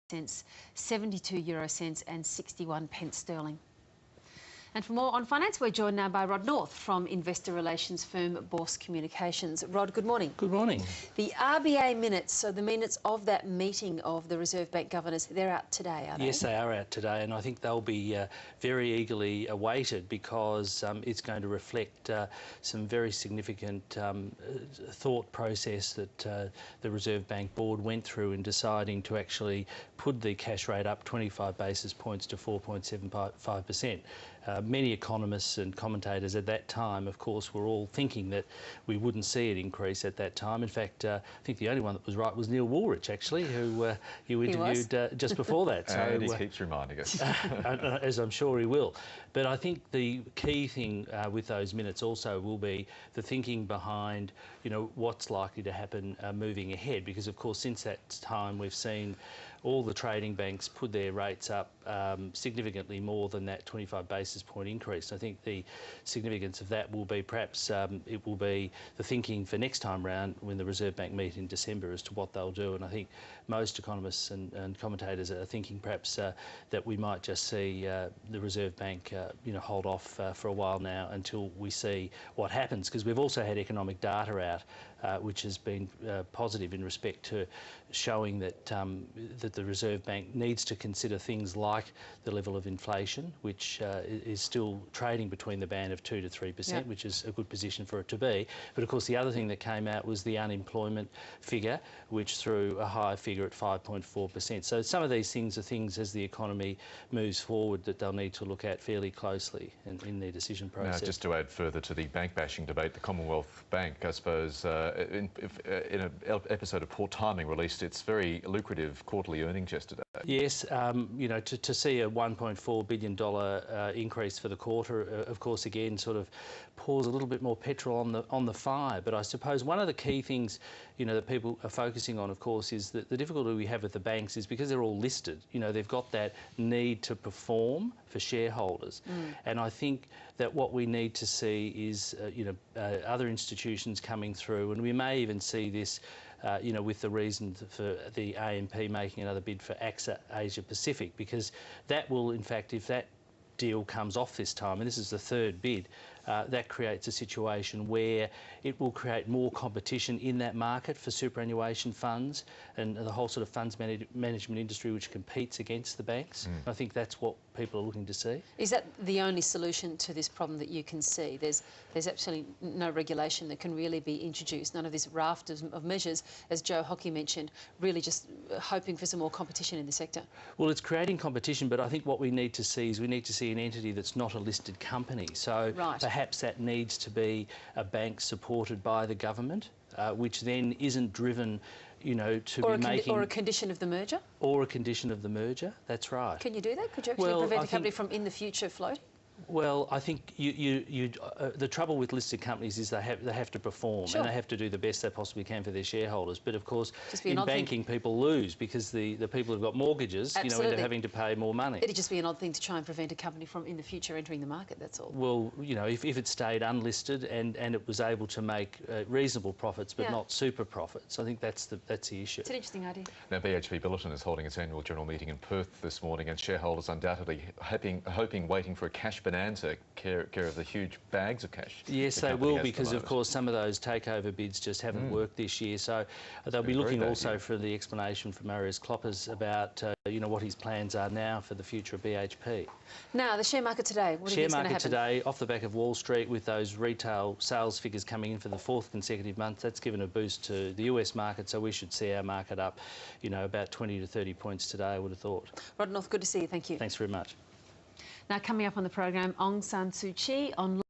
cents, 72 euro cents and 61 pence sterling. And for more on finance, we're joined now by Rod North from investor relations firm Bourse Communications. Rod, good morning. Good morning. The RBA minutes, so the minutes of that meeting of the Reserve Bank governors, they're out today, are they? Yes, they are out today, and I think they'll be very eagerly awaited because it's going to reflect some very significant thought process that the Reserve Bank board went through in deciding to actually put the cash rate up 25 basis points to 4.75%. Many economists and commentators at that time, of course, were all thinking that we wouldn't see it increase at that time. In fact, I think the only one that was right was Neil Woolrich, actually, who you interviewed just before that. And he keeps reminding us. As I'm sure he will. But I think the key thing with those minutes also will be the thinking behind, you know, what's likely to happen moving ahead. Because, of course, since that time, we've seen all the trading banks put their rates up significantly more than that 25 basis point increase. I think the significance of that will be perhaps it will be the thinking for next time round when the Reserve Bank meet in December as to what they'll do. And I think most economists and commentators are thinking perhaps that we might just see the Reserve Bank you know, hold off for a while now until we see what happens, because we've also had economic data out which has been positive in respect to showing that that the Reserve Bank needs to consider things like the level of inflation, which is still trading between the band of 2 to 3%, which is a good position for it to be. But of course, the other thing that came out was the unemployment figure, which threw a higher figure at 5.4%. So some of these things are things as the economy moves forward that they'll need to look at fairly closely in their decision process. Now, just to add further to the bank bashing debate, the Commonwealth Bank, I suppose, in an episode of poor timing, released its very lucrative quarterly earnings yesterday. Yes, you know, to see a $1.4 billion increase for the quarter, of course, again, sort of pours a little bit more petrol on the fire. But I suppose one of the key things, you know, that people are focusing on, of course, is that the difficulty we have with the banks is because they're all listed, you know, they've got that need to perform for shareholders. And I think that what we need to see is, you know, other institutions coming through, and we may even see this you know, with the reason for the AMP making another bid for AXA Asia Pacific, because that will, in fact, if that deal comes off this time, and this is the third bid, that creates a situation where it will create more competition in that market for superannuation funds and the whole sort of funds management industry which competes against the banks. I think that's what people are looking to see. Is that the only solution to this problem that you can see? There's absolutely no regulation that can really be introduced, none of this raft of measures, as Joe Hockey mentioned, really just hoping for some more competition in the sector. Well, it's creating competition, but I think what we need to see is we need to see an entity that's not a listed company. So perhaps that needs to be a bank supported by the government, which then isn't driven, you know, to be making... Or a condition of the merger? Or a condition of the merger, that's right. Can you do that? Could you actually prevent a company from in the future floating? Well, I think the trouble with listed companies is they have to perform and they have to do the best they possibly can for their shareholders. But of course, in banking, people lose because the people who've got mortgages, you know, end up having to pay more money. It'd just be an odd thing to try and prevent a company from in the future entering the market. That's all. Well, you know, if it stayed unlisted and it was able to make reasonable profits but not super profits, I think that's the issue. It's an interesting idea. Now, BHP Billiton is holding its annual general meeting in Perth this morning, and shareholders undoubtedly waiting for a cash bonanza, care of the huge bags of cash. Yes, they will, because of course some of those takeover bids just haven't worked this year. So they'll be looking also for the explanation from Marius Kloppers about you know, what his plans are now for the future of BHP. Now, the share market today. What do you think's going to happen? Share market today, off the back of Wall Street, with those retail sales figures coming in for the 4th consecutive month, that's given a boost to the US market. So we should see our market up, you know, about 20 to 30 points today, I would have thought. Rod North, good to see you. Thank you. Thanks very much. Now, coming up on the program, Aung San Suu Kyi on